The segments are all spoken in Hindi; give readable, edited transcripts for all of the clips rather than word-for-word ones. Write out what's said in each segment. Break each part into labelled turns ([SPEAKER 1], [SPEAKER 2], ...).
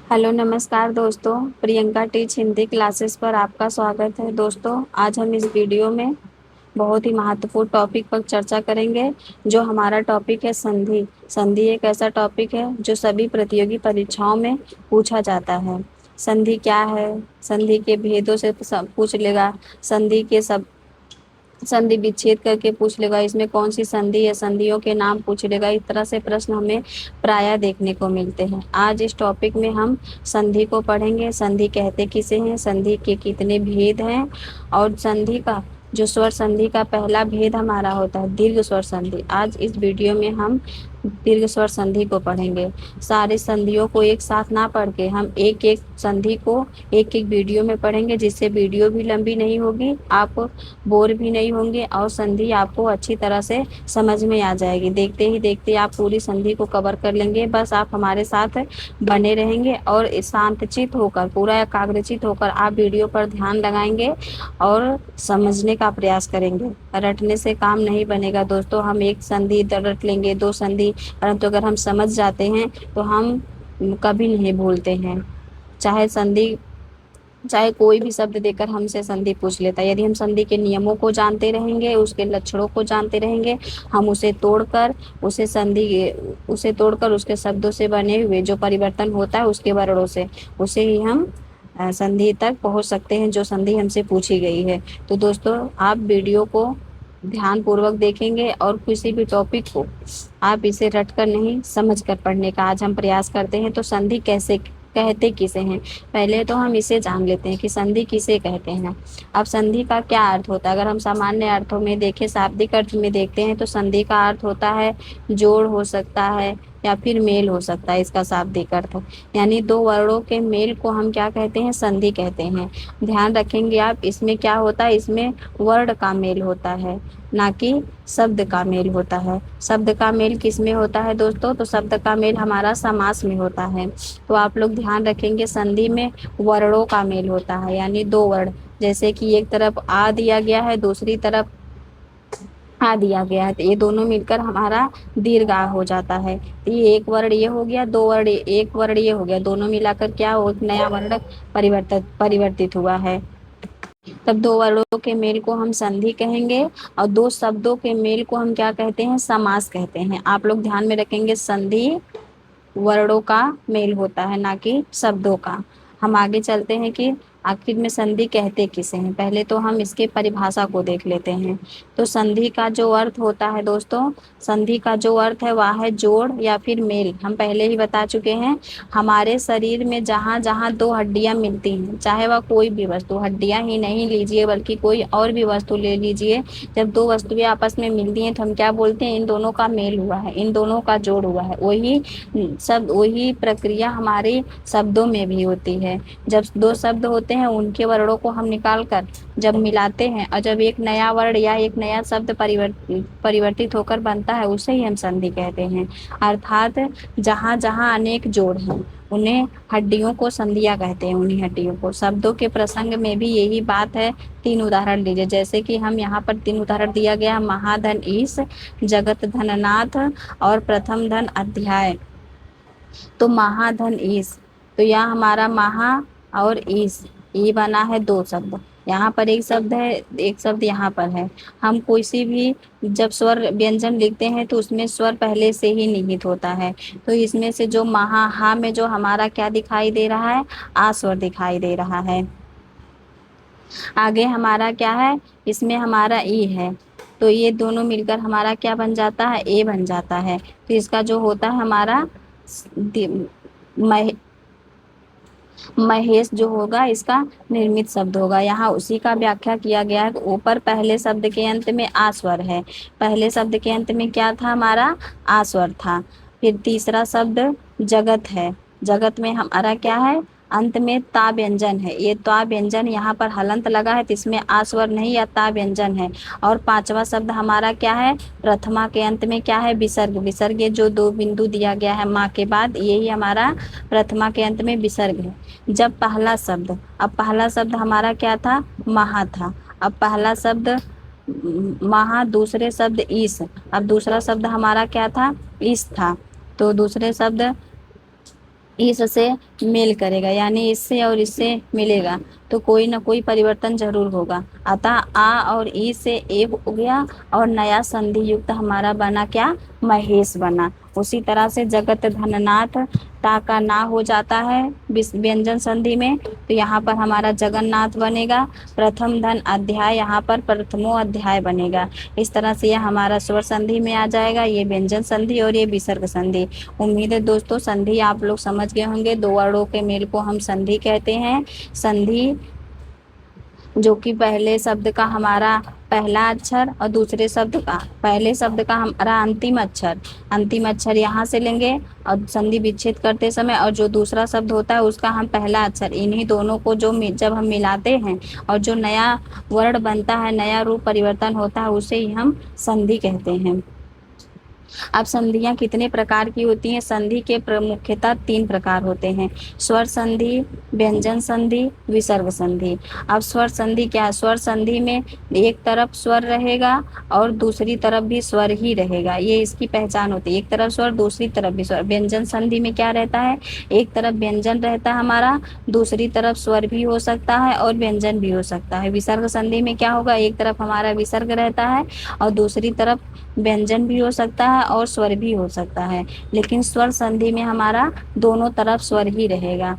[SPEAKER 1] हेलो नमस्कार दोस्तों। प्रियंका टीच हिंदी क्लासेस पर आपका स्वागत है। दोस्तों आज हम इस वीडियो में बहुत ही महत्वपूर्ण टॉपिक पर चर्चा करेंगे। जो हमारा टॉपिक है संधि। संधि एक ऐसा टॉपिक है जो सभी प्रतियोगी परीक्षाओं में पूछा जाता है। संधि क्या है, संधि के भेदों से पूछ लेगा, संधि के सब संधि विच्छेद करके पूछ लेगा, इसमें कौन सी संधि है, संधियों के नाम पूछ लेगा। इस तरह से प्रश्न हमें प्रायः देखने को मिलते हैं। आज इस टॉपिक में हम संधि को पढ़ेंगे। संधि कहते किसे हैं, संधि के कितने भेद हैं, और संधि का जो स्वर संधि का पहला भेद हमारा होता है दीर्घ स्वर संधि। आज इस वीडियो में हम दीर्घ स्वर संधि को पढ़ेंगे। सारी संधियों को एक साथ ना पढ़ के हम एक एक संधि को एक एक वीडियो में पढ़ेंगे, जिससे वीडियो भी लंबी नहीं होगी, आप बोर भी नहीं होंगे और संधि आपको अच्छी तरह से समझ में आ जाएगी। देखते ही देखते आप पूरी संधि को कवर कर लेंगे। बस आप हमारे साथ बने रहेंगे और शांतचित होकर, पूरा एकाग्रचित होकर आप वीडियो पर ध्यान लगाएंगे और समझने का प्रयास करेंगे। रटने से काम नहीं बनेगा दोस्तों। हम एक संधि रट लेंगे, दो संधि, परंतु अगर हम समझ जाते हैं तो हम कभी नहीं भूलते हैं। चाहे कोई भी शब्द देकर हमसे संधि पूछ लेता है, यदि हम संधि के नियमों को जानते रहेंगे, उसके लक्षणों को जानते रहेंगे, हम उसे तोड़कर उसके शब्दों से बने हुए जो परिवर्तन होता है उसके वर्णों से, उसे ही हम संधि तक पहुंच सकते हैं जो संधि हमसे पूछी गई है। तो दोस्तों आप वीडियो को ध्यान पूर्वक देखेंगे और किसी भी टॉपिक को आप इसे रट कर नहीं, समझ कर पढ़ने का आज हम प्रयास करते हैं। तो संधि कैसे कहते किसे हैं, पहले तो हम इसे जान लेते हैं कि संधि किसे कहते हैं। अब संधि का क्या अर्थ होता है, अगर हम सामान्य अर्थों में देखें, शाब्दिक अर्थ में देखते हैं, तो संधि का अर्थ होता है जोड़ हो सकता है या फिर मेल हो सकता है। इसका शाब्दिक अर्थ यानी दो वर्णों के मेल को हम क्या कहते हैं, संधि कहते हैं। ध्यान रखेंगे आप, इसमें क्या होता है, इसमें वर्ण का मेल होता है, ना कि शब्द का मेल होता है। शब्द का मेल किस में होता है दोस्तों, तो शब्द का मेल हमारा समास में होता है। तो आप लोग ध्यान रखेंगे, संधि में वर्णों का मेल होता है, यानी दो वर्ण, जैसे कि एक तरफ आ दिया गया है, दूसरी तरफ आ दिया गया है, तो ये दोनों मिलकर हमारा दीर्घ आ हो जाता है। तो ये एक वर्ण ये हो गया, दो वर्ण एक वर्ण ये हो गया, दोनों मिलाकर क्या हो, एक नया वर्ण परिवर्तित हुआ है। तब दो वर्णों के मेल को हम संधि कहेंगे और दो शब्दों के मेल को हम क्या कहते हैं, समास कहते हैं। आप लोग ध्यान में रखेंगे, संधि वर्णों का मेल होता है, ना कि शब्दों का। हम आगे चलते हैं कि आखिर में संधि कहते किसे हैं। पहले तो हम इसके परिभाषा को देख लेते हैं। तो संधि का जो अर्थ होता है दोस्तों, संधि का जो अर्थ है वह है जोड़ या फिर मेल। हम पहले ही बता चुके हैं, हमारे शरीर में जहाँ जहाँ दो हड्डियां मिलती हैं, चाहे वह कोई भी वस्तु, हड्डियां ही नहीं लीजिए बल्कि कोई और भी वस्तु ले लीजिए, जब दो वस्तुएं आपस में मिलती हैं तो हम क्या बोलते हैं, इन दोनों का मेल हुआ है, इन दोनों का जोड़ हुआ है। वही प्रक्रिया हमारे शब्दों में भी होती है। जब दो शब्द होते हैं उनके वर्णों को हम निकाल कर जब मिलाते हैं और जब एक नया वर्ण या एक नया शब्द परिवर्तित होकर बनता है, उसे ही हम संधि कहते हैं। अर्थात जहाँ जहाँ अनेक जोड़ हैं उन्हें हड्डियों को संधियां कहते हैं। उन्हीं हड्डियों को, शब्दों के प्रसंग में भी यही बात है। तीन उदाहरण लीजिए, जैसे कि हम यहाँ पर तीन उदाहरण दिया गया, महाधन ईश, जगत धननाथ और प्रथम धन अध्याय। तो महाधन ईश, तो यहाँ हमारा महा और ईश, ये बना है दो शब्द। यहाँ पर एक शब्द है, एक शब्द यहाँ पर है। हम कोई सी भी जब स्वर व्यंजन लिखते हैं तो उसमें स्वर पहले से ही निहित होता है। तो इसमें से जो महा हा में जो हमारा क्या दिखाई दे रहा है, आ स्वर दिखाई दे रहा है। आगे हमारा क्या है, इसमें हमारा ई है, तो ये दोनों मिलकर हमारा क्या बन जाता है, ए बन जाता है। तो इसका जो होता है हमारा मह, महेश जो होगा, इसका निर्मित शब्द होगा। यहाँ उसी का व्याख्या किया गया है। ऊपर पहले शब्द के अंत में आ स्वर है, पहले शब्द के अंत में क्या था, हमारा आ स्वर था। फिर तीसरा शब्द जगत है, जगत में हमारा क्या है, अंत में ता व्यंजन है। ये ता व्यंजन यहाँ पर हलंत लगा है तो इसमें आ स्वर नहीं या ता व्यंजन है। और पांचवा शब्द हमारा क्या है, प्रथमा के अंत में क्या है, विसर्ग। विसर्ग ये जो दो बिंदु दिया गया है माँ के बाद, यही हमारा प्रथमा के अंत में विसर्ग है। जब पहला शब्द, अब पहला शब्द हमारा क्या था, महा था। अब पहला शब्द महा, दूसरे शब्द ईश, अब दूसरा शब्द हमारा क्या था, ईश था। तो दूसरे शब्द इससे मेल करेगा, यानी इससे और इससे मिलेगा तो कोई ना कोई परिवर्तन जरूर होगा। अतः आ और ई से ए हो गया और नया संधि युक्त हमारा बना क्या, महेश बना। उसी तरह से जगत धननाथ, ता का ना हो जाता है व्यंजन संधि में, तो यहाँ पर हमारा जगन्नाथ बनेगा। प्रथम धन अध्याय, यहाँ पर प्रथमो अध्याय बनेगा। इस तरह से यह हमारा स्वर संधि में आ जाएगा, ये व्यंजन संधि और ये विसर्ग संधि। उम्मीद है दोस्तों संधि आप लोग समझ गए होंगे। दो वर्णों के मेल को हम संधि कहते हैं। संधि जो कि पहले शब्द का हमारा पहला अक्षर और दूसरे शब्द का, पहले शब्द का हमारा अंतिम अक्षर यहाँ से लेंगे और संधि विच्छेद करते समय, और जो दूसरा शब्द होता है उसका हम पहला अक्षर, इन्हीं दोनों को जब हम मिलाते हैं और जो नया वर्ण बनता है, नया रूप परिवर्तन होता है, उसे ही हम संधि कहते हैं। अब संधियां कितने प्रकार की होती हैं? संधि के मुख्यतः 3 प्रकार होते हैं, स्वर संधि, व्यंजन संधि, विसर्ग संधि। अब स्वर संधि क्या है? स्वर संधि में एक तरफ स्वर रहेगा और दूसरी तरफ भी स्वर ही रहेगा, ये इसकी पहचान होती है। एक तरफ स्वर, दूसरी तरफ भी स्वर। व्यंजन संधि में क्या रहता है? एक तरफ व्यंजन रहता है हमारा, दूसरी तरफ स्वर भी हो सकता है और व्यंजन भी हो सकता है। विसर्ग संधि में क्या होगा? एक तरफ हमारा विसर्ग रहता है और दूसरी तरफ व्यंजन भी हो सकता है और स्वर भी हो सकता है, लेकिन स्वर संधि में हमारा दोनों तरफ स्वर ही रहेगा।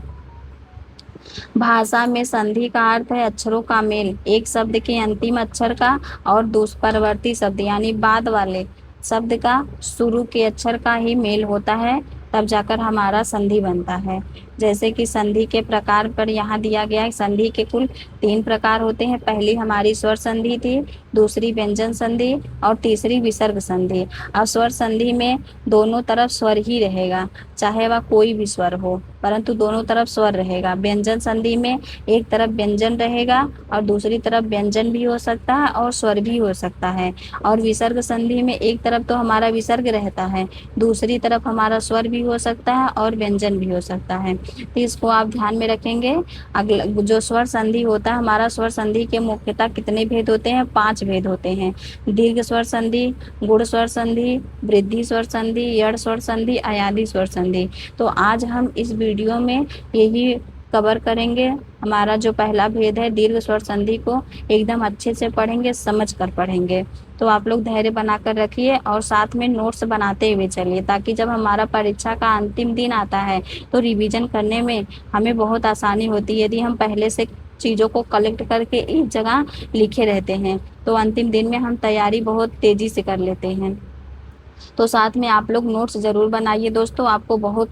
[SPEAKER 1] भाषा में संधि का अर्थ है अक्षरों का मेल, एक शब्द के अंतिम अक्षर का और परवर्ती शब्द यानी बाद वाले शब्द का शुरू के अक्षर का ही मेल होता है, तब जाकर हमारा संधि बनता है। जैसे कि संधि के प्रकार पर यहाँ दिया गया है, संधि के कुल 3 प्रकार होते हैं। पहली हमारी स्वर संधि थी, दूसरी व्यंजन संधि और तीसरी विसर्ग संधि। अब स्वर संधि में दोनों तरफ स्वर ही रहेगा, चाहे वह कोई भी स्वर हो, परंतु दोनों तरफ स्वर रहेगा। व्यंजन संधि में एक तरफ व्यंजन रहेगा और दूसरी तरफ व्यंजन भी हो सकता है और स्वर भी हो सकता है। और विसर्ग संधि में एक तरफ तो हमारा विसर्ग रहता है, दूसरी तरफ हमारा स्वर भी हो सकता है और व्यंजन भी हो सकता है। तो इसको आप ध्यान में रखेंगे। अगला जो स्वर संधि होता है हमारा, स्वर संधि के मुख्यतः कितने भेद होते हैं? 5 भेद होते हैं। दीर्घ स्वर संधि, गुण स्वर संधि, वृद्धि स्वर संधि, यड़ स्वर संधि, अयादि स्वर संधि। तो आज हम इस वीडियो में यही कवर करेंगे। हमारा जो पहला भेद है दीर्घ स्वर संधि को एकदम अच्छे से पढ़ेंगे, समझ कर पढ़ेंगे। तो आप लोग धैर्य बनाकर रखिए और साथ में नोट्स बनाते हुए चलिए, ताकि जब हमारा परीक्षा का अंतिम दिन आता है तो रिवीजन करने में हमें बहुत आसानी होती है। यदि हम पहले से चीज़ों को कलेक्ट करके एक जगह लिखे रहते हैं तो अंतिम दिन में हम तैयारी बहुत तेज़ी से कर लेते हैं। तो साथ में आप लोग नोट्स ज़रूर बनाइए दोस्तों, आपको बहुत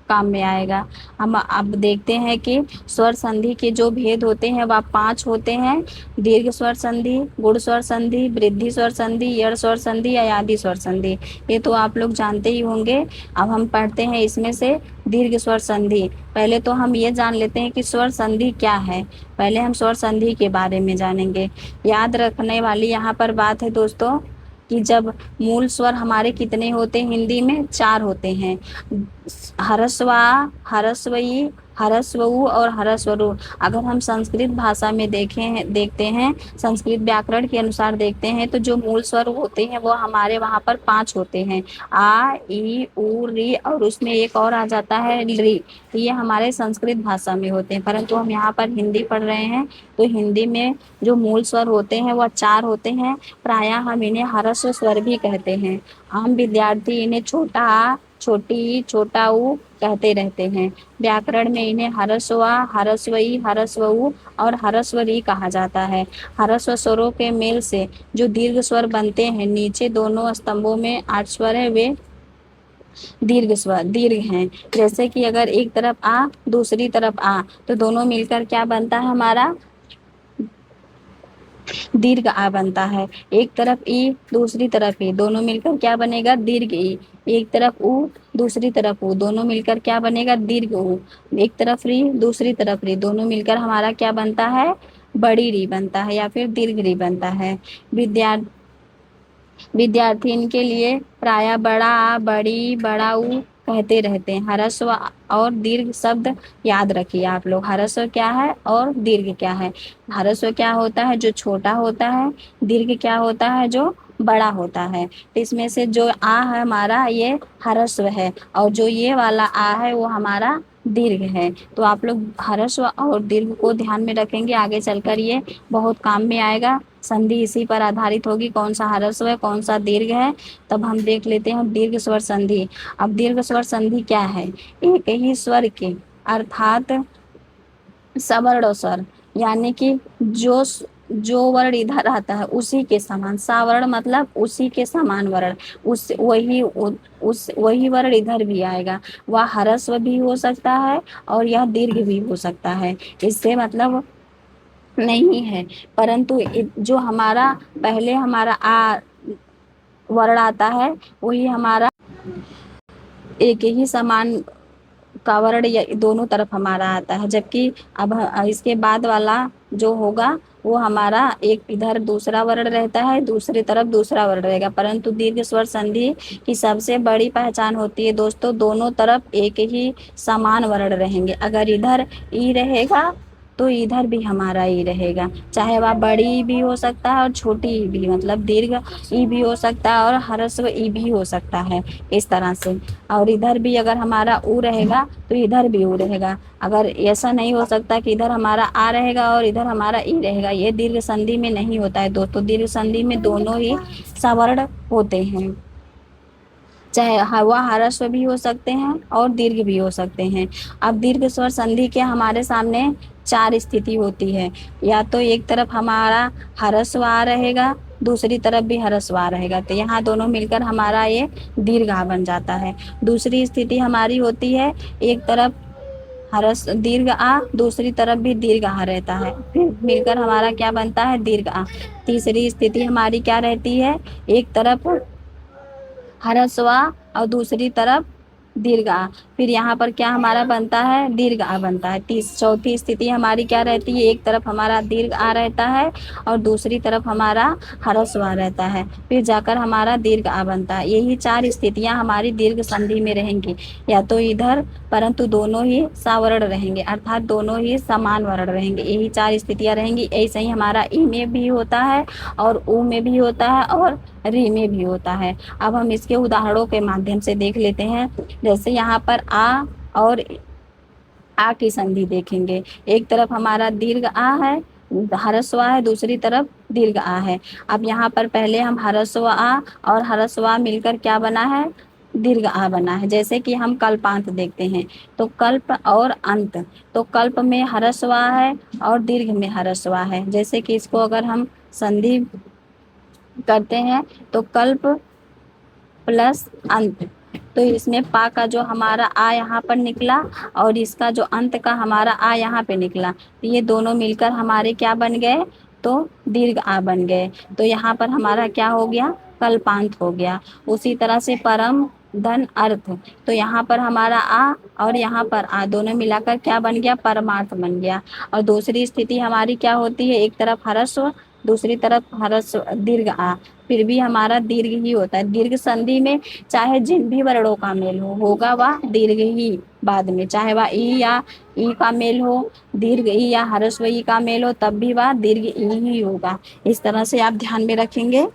[SPEAKER 1] काम में आएगा। हम अब देखते हैं कि स्वर संधि के जो भेद होते हैं वह 5 होते हैं। दीर्घ स्वर संधि, गुण स्वर संधि, वृद्धि स्वर संधि, यड़ स्वर संधि, अयादि स्वर संधि। ये तो आप लोग जानते ही होंगे। अब हम पढ़ते हैं इसमें से दीर्घ स्वर संधि। पहले तो हम ये जान लेते हैं कि स्वर संधि क्या है। पहले हम स्वर संधि के बारे में जानेंगे। याद रखने वाली यहाँ पर बात है दोस्तों कि जब मूल स्वर हमारे कितने होते हैं? हिंदी में 4 होते हैं, हरस्वा, हरस्वई, हरस्वउ और हरस्वरु। अगर हम संस्कृत भाषा में देखते हैं, संस्कृत व्याकरण के अनुसार देखते हैं, तो जो मूल स्वर होते हैं वो हमारे वहाँ पर 5 होते हैं, आ, ई, उ, री और उसमें एक और आ जाता है री। तो ये हमारे संस्कृत भाषा में होते हैं, परंतु हम यहाँ पर हिंदी पढ़ रहे हैं तो हिंदी में जो मूल स्वर होते हैं वह 4 होते हैं। प्रायः हम इन्हें हरस्व स्वर भी कहते हैं। आम विद्यार्थी इन्हें छोटा आ, छोटी ई, छोटा ऊ कहते रहते हैं। व्याकरण में इन्हें हरस्वा, हरस्वई, हरस्वउ और हरस्वरी कहा जाता है। हरस्व स्वरों के मेल से जो दीर्घ स्वर बनते हैं, नीचे दोनों स्तंभों में 8 स्वर है, वे दीर्घ स्वर दीर्घ हैं। जैसे कि अगर एक तरफ आ, दूसरी तरफ आ, तो दोनों मिलकर क्या बनता है हमारा? दीर्घ आ बनता है। एक तरफ ई, दूसरी तरफ ई, दोनों मिलकर क्या बनेगा? दीर्घ ई। एक तरफ उ, दूसरी तरफ उ, दोनों मिलकर क्या बनेगा? दीर्घ उ। एक तरफ री, दूसरी तरफ री, दोनों मिलकर हमारा क्या बनता है? बड़ी री बनता है या फिर दीर्घ री बनता है। विद्यार्थी इनके लिए प्राय बड़ा आ, बड़ी, बड़ा ऊ कहते रहते हैं। ह्रस्व और दीर्घ शब्द याद रखिए आप लोग। ह्रस्व क्या है और दीर्घ क्या है? ह्रस्व क्या होता है? जो छोटा होता है। दीर्घ क्या होता है? जो बड़ा होता है। तो इसमें से जो आ है हमारा ये ह्रस्व है और जो ये वाला आ है वो हमारा दीर्घ है। तो आप लोग ह्रस्व और दीर्घ को ध्यान में रखेंगे, आगे चलकर ये बहुत काम में आएगा। संधि इसी पर आधारित होगी, कौन सा ह्रस्व है कौन सा दीर्घ है। तब हम देख लेते हैं दीर्घ स्वर संधि। अब दीर्घ स्वर संधि क्या है? एक ही स्वर के अर्थात सवर्ण स्वर, यानी कि जो वर्ण इधर आता है उसी के समान, सावर्ण मतलब उसी के समान वर्ण, उस वही वर्ण इधर भी आएगा। वह ह्रस्व भी हो सकता है और यह दीर्घ भी हो सकता है, इससे मतलब नहीं है। परंतु जो हमारा पहले हमारा आ वर्ण आता है वही हमारा एक ही समान का वर्ण या दोनों तरफ हमारा आता है, जबकि अब इसके बाद वाला जो होगा वो हमारा एक इधर दूसरा वर्ण रहता है, दूसरी तरफ दूसरा वर्ण रहेगा। परंतु दीर्घ स्वर संधि की सबसे बड़ी पहचान होती है दोस्तों, दोनों तरफ एक ही समान वर्ण रहेंगे। अगर इधर ई रहेगा तो इधर भी हमारा ई रहेगा, चाहे वह बड़ी भी हो सकता है और छोटी ई भी, मतलब दीर्घ ई भी हो सकता है और ह्रस्व ई भी हो सकता है, इस तरह से। और इधर भी अगर हमारा ऊ रहेगा तो इधर भी ऊ रहेगा। अगर ऐसा नहीं हो सकता कि इधर हमारा आ रहेगा और इधर हमारा ई रहेगा, ये दीर्घ संधि में नहीं होता है दोस्तों। दीर्घ संधि में दोनों ही सवर्ण होते हैं, चाहे हवा ह्रस्व भी हो सकते हैं और दीर्घ भी हो सकते हैं। अब दीर्घ स्वर संधि के हमारे सामने 4 स्थिति होती है, या तो एक तरफ हमारा ह्रस्व आ रहेगा, दूसरी तरफ भी ह्रस्व आ रहेगा, तो यहाँ दोनों मिलकर हमारा ये दीर्घ आ बन जाता है। दूसरी स्थिति हमारी होती है एक तरफ दीर्घ आ, दूसरी तरफ भी दीर्घ आ रहता है, फिर मिलकर हमारा क्या बनता है? दीर्घ आ। तीसरी स्थिति हमारी क्या रहती है? एक तरफ ह्रस्व आ और दूसरी तरफ दीर्घ आ, फिर यहाँ पर क्या हमारा बनता है? दीर्घ आ बनता है। चौथी स्थिति हमारी क्या रहती है? एक तरफ हमारा दीर्घ आ रहता है और दूसरी तरफ हमारा ह्रस्व आ रहता है, फिर जाकर हमारा दीर्घ आ बनता है। यही 4 स्थितियाँ हमारी दीर्घ संधि में रहेंगी, या तो इधर, परंतु दोनों ही सावर्ण रहेंगे, अर्थात दोनों ही समान वर्ण रहेंगे। यही 4 स्थितियाँ रहेंगी। ऐसे ही हमारा ई में भी होता है और ऊ में भी होता है और री में भी होता है। अब हम इसके उदाहरणों के माध्यम से देख लेते हैं। जैसे यहाँ पर आ और आ की संधि देखेंगे, एक तरफ हमारा दीर्घ आ है, ह्रस्व आ है, दूसरी तरफ दीर्घ आ है। अब यहाँ पर पहले हम ह्रस्व आ और ह्रस्व आ मिलकर क्या बना है? दीर्घ आ बना है। जैसे कि हम कल्पांत देखते हैं, तो कल्प और अंत, तो कल्प में ह्रस्व आ है और दीर्घ में ह्रस्व आ है। जैसे कि इसको अगर हम संधि करते हैं तो कल्प प्लस अंत, तो इसमें पा का जो हमारा आ यहाँ पर निकला और इसका जो अंत का हमारा आ यहाँ पे निकला, तो ये दोनों मिलकर हमारे क्या बन गए? तो दीर्घ आ बन गए। तो यहाँ पर हमारा क्या हो गया? कल्पांत हो गया। उसी तरह से परम धन अर्थ, तो यहाँ पर हमारा आ और यहाँ पर आ दोनों मिलाकर क्या बन गया? परमार्थ बन गया। और दूसरी स्थिति हमारी क्या होती है? एक तरफ ह्रस्व, दूसरी तरफ ह्रस्व दीर्घ आ, फिर भी हमारा दीर्घ ही होता है। दीर्घ संधि में चाहे जिन भी वर्णों का मेल हो, होगा वह दीर्घ ही बाद में, चाहे वह ई या ई का मेल हो, दीर्घ ई या ह्रस्व ई का मेल हो, तब भी वह दीर्घ ई ही होगा। इस तरह से आप ध्यान में रखेंगे।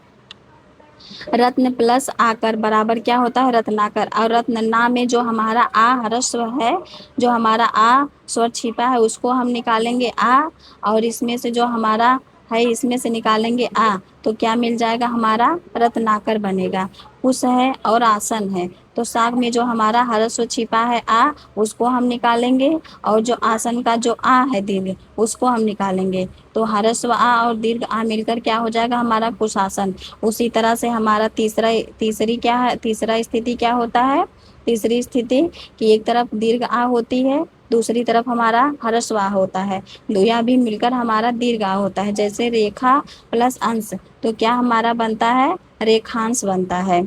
[SPEAKER 1] रत्न प्लस आकर बराबर क्या होता है? रत्नाकर। और रत्न ना में जो हमारा आ ह्रस्व है, जो हमारा आ स्वर छिपा है उसको हम निकालेंगे आ, और इसमें से जो हमारा है इसमें से निकालेंगे आ, तो क्या मिल जाएगा? हमारा रत्नाकर बनेगा। कुश है और आसन है, तो साग में जो हमारा ह्रस्व छिपा है आ, उसको हम निकालेंगे, और जो आसन का जो आ है दीर्घ, उसको हम निकालेंगे। तो ह्रस्व आ और दीर्घ आ मिलकर क्या हो जाएगा? हमारा कुशासन। उसी तरह से हमारा तीसरी क्या है? तीसरा स्थिति क्या होता है? तीसरी स्थिति कि एक तरफ दीर्घ आ होती है, दूसरी तरफ हमारा ह्रस्व आ होता है, दोया भी मिलकर हमारा दीर्घ आ होता है। जैसे रेखा प्लस अंश, तो क्या हमारा बनता है? रेखांश बनता है।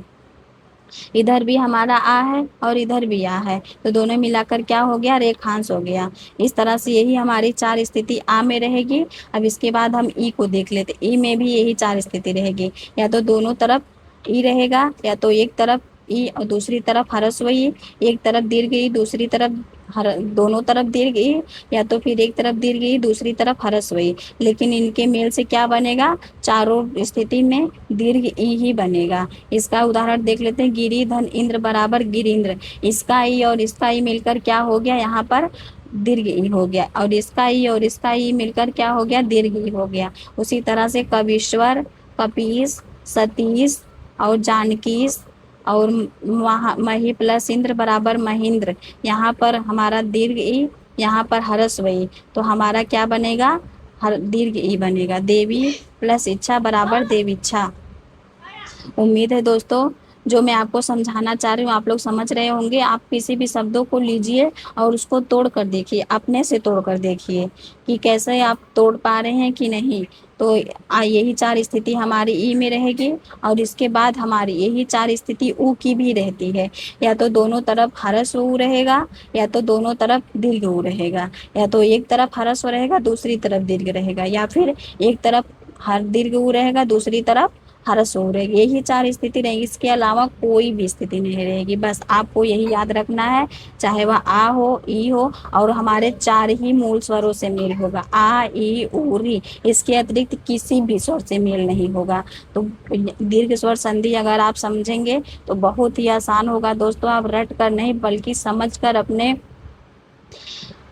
[SPEAKER 1] इधर भी हमारा आ है और इधर भी आ है, तो दोनों मिलाकर क्या हो गया? रेखांश हो गया। इस तरह से यही हमारी 4 स्थिति आ में रहेगी। अब इसके बाद हम ई को देख लेते। ई में भी यही 4 स्थिति रहेगी, या तो दोनों तरफ ई रहेगा, या तो एक तरफ ई और दूसरी तरफ ह्रस्व ई, एक तरफ दीर्घ ई दूसरी तरफ हर दोनों तरफ दीर्घ ई, या तो फिर एक तरफ दीर्घ ई दूसरी तरफ ह्रस्व ई, लेकिन इनके मेल से क्या बनेगा, चारों स्थिति में दीर्घ ई ही बनेगा। इसका उदाहरण देख लेते हैं, गिरी धन इंद्र बराबर गिरिंद्र। इसका ई और इसका ई मिलकर क्या हो गया, यहाँ पर दीर्घ ई हो गया, और इसका ई और इसका ई मिलकर क्या हो गया, दीर्घ ई हो गया। उसी तरह से कविश्वर, कपीस, सतीश और जानकीस और मही प्लस इंद्र बराबर महेंद्र। यहाँ पर हमारा दीर्घ ई, यहाँ पर ह्रस्व ई, तो हमारा क्या बनेगा, हर दीर्घ ई बनेगा। देवी प्लस इच्छा बराबर देवीच्छा। उम्मीद है दोस्तों जो मैं आपको समझाना चाह रही हूँ आप लोग समझ रहे होंगे। आप किसी भी शब्दों को लीजिए और उसको तोड़ कर देखिए, अपने से तोड़ कर देखिए कि कैसे आप तोड़ पा रहे हैं कि नहीं। तो यही चार स्थिति हमारी ई में रहेगी, और इसके बाद हमारी यही चार स्थिति ऊ की भी रहती है। या तो दोनों तरफ ह्रस्व ऊ रहेगा, या तो दोनों तरफ दीर्घ ऊ रहेगा, या तो एक तरफ ह्रस्व रहेगा दूसरी तरफ दीर्घ रहेगा, या फिर एक तरफ हर दीर्घ ऊ रहेगा दूसरी तरफ ह्रस्व ऊ रहेगी। यही चार स्थिति रहेगी, इसके अलावा कोई भी स्थिति नहीं रहेगी। बस आपको यही याद रखना है, चाहे वह आ हो, ई हो, और हमारे चार ही मूल स्वरों से मेल होगा, आ ई ऊ री। इसके अतिरिक्त किसी भी स्वर से मेल नहीं होगा। तो दीर्घ स्वर संधि अगर आप समझेंगे तो बहुत ही आसान होगा दोस्तों। आप रट कर नहीं बल्कि समझ कर अपने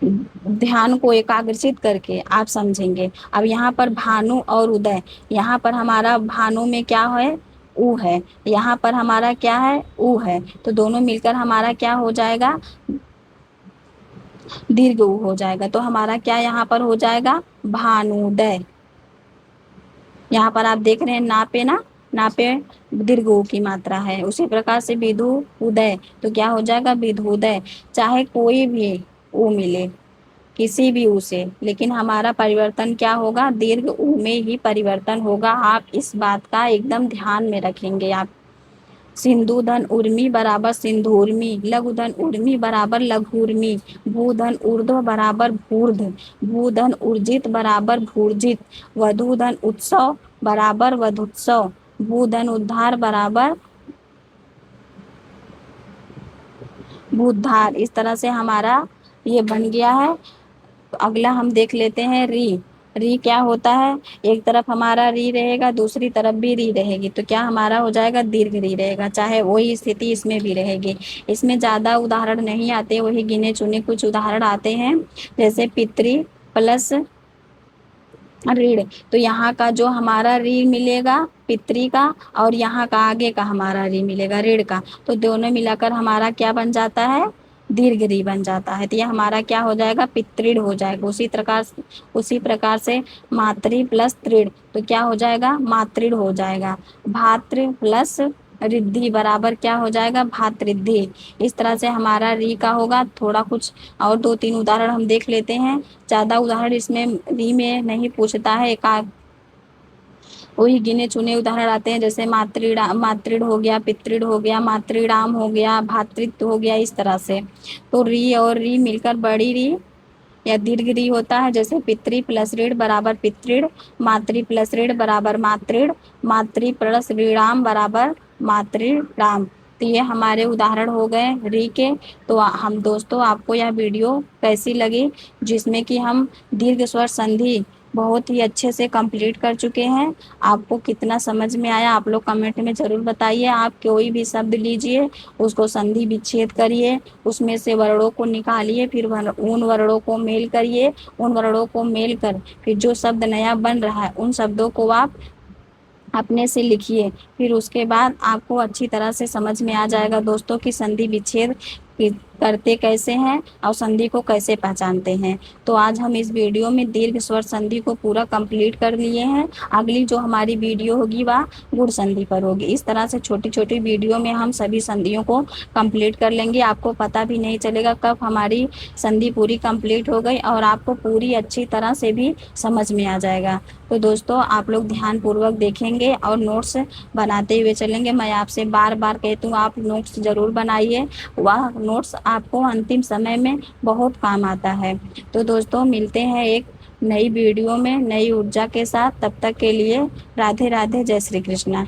[SPEAKER 1] ध्यान को एकाग्रचित करके आप समझेंगे। अब यहाँ पर भानु और उदय, यहाँ पर हमारा भानु में क्या है, ऊ है, यहाँ पर हमारा क्या है, ऊ है, तो दोनों मिलकर हमारा क्या हो जाएगा, दीर्घ ऊ हो जाएगा। तो हमारा क्या यहाँ पर हो जाएगा, भानुदय। यहाँ पर आप देख रहे हैं नापे ना, नापे दीर्घ ऊ की मात्रा है। उसी प्रकार से विधु उदय, तो क्या हो जाएगा, विधुदय। चाहे कोई भी ऊ मिले, किसी भी ऊ से, लेकिन हमारा परिवर्तन क्या होगा, दीर्घ ऊ में ही परिवर्तन होगा। आप इस बात का एकदम ध्यान में रखेंगे। आप सिंधु धन उर्मी बराबर सिंधुर्मी, लघु धन उर्मी बराबर लघुर्मी, भूधन ऊर्ध्व बराबर भूर्ध, भूधन ऊर्जित बराबर भूर्जित, वधु धन उत्सव बराबर वधुत्सव, भूधन उद्धार बराबर भूधार। इस तरह से हमारा ये बन गया है। अगला हम देख लेते हैं री। री क्या होता है, एक तरफ हमारा री रहेगा दूसरी तरफ भी री रहेगी, तो क्या हमारा हो जाएगा, दीर्घ री रहेगा। चाहे वही स्थिति इसमें भी रहेगी। इसमें ज़्यादा उदाहरण नहीं आते, वही गिने चुने कुछ उदाहरण आते हैं। जैसे पितृ प्लस ऋण, तो यहाँ का जो हमारा ऋण मिलेगा पितृ का, और यहाँ का आगे का हमारा ऋण मिलेगा ऋण का, तो दोनों मिलाकर हमारा क्या बन जाता है, दीर्घ री बन जाता है। तो ये हमारा क्या हो जाएगा, पितृण हो जाएगा। उसी प्रकार से मातृ प्लस तृण, तो क्या हो जाएगा, मातृण हो जाएगा। भातृ प्लस रिद्धि बराबर क्या हो जाएगा, भातृद्धि। इस तरह से हमारा री का होगा। थोड़ा कुछ और दो तीन उदाहरण हम देख लेते हैं। ज़्यादा उदाहरण इसमें री में नहीं पूछता है, एक वही गिने चुने उदाहरण आते हैं। जैसे मातृण हो गया, पितृण हो गया, मातृणाम हो गया, भातृत्व हो गया, इस तरह से। तो री और री मिलकर बड़ी री या दीर्घ री होता है। जैसे पितृ प्लस ऋण बराबर पितृण, मातृ प्लस ऋण बराबर मातृण, मातृ प्लस ऋणाम बराबर मातृणाम। तो ये हमारे उदाहरण हो गए री के। तो हम दोस्तों आपको यह वीडियो कैसी लगी, जिसमें कि हम दीर्घ स्वर संधि बहुत ही अच्छे से कंप्लीट कर चुके हैं। आपको कितना समझ में आया आप लोग कमेंट में ज़रूर बताइए। आप कोई भी शब्द लीजिए, उसको संधि विच्छेद करिए, उसमें से वर्णों को निकालिए, फिर उन वर्णों को मेल करिए, उन वर्णों को मेल कर फिर जो शब्द नया बन रहा है उन शब्दों को आप अपने से लिखिए। फिर उसके बाद आपको अच्छी तरह से समझ में आ जाएगा दोस्तों कि संधि विच्छेद करते कैसे हैं और संधि को कैसे पहचानते हैं। तो आज हम इस वीडियो में दीर्घ स्वर संधि को पूरा कंप्लीट कर लिए हैं। अगली जो हमारी वीडियो होगी वह गुण संधि पर होगी। इस तरह से छोटी छोटी वीडियो में हम सभी संधियों को कंप्लीट कर लेंगे। आपको पता भी नहीं चलेगा कब हमारी संधि पूरी कंप्लीट हो गई, और आपको पूरी अच्छी तरह से भी समझ में आ जाएगा। तो दोस्तों आप लोग ध्यानपूर्वक देखेंगे और नोट्स बनाते हुए चलेंगे। मैं आपसे बार बार कहती हूँ आप नोट्स ज़रूर बनाइए, वह नोट्स आपको अंतिम समय में बहुत काम आता है। तो दोस्तों मिलते हैं एक नई वीडियो में नई ऊर्जा के साथ। तब तक के लिए राधे राधे, जय श्री कृष्णा।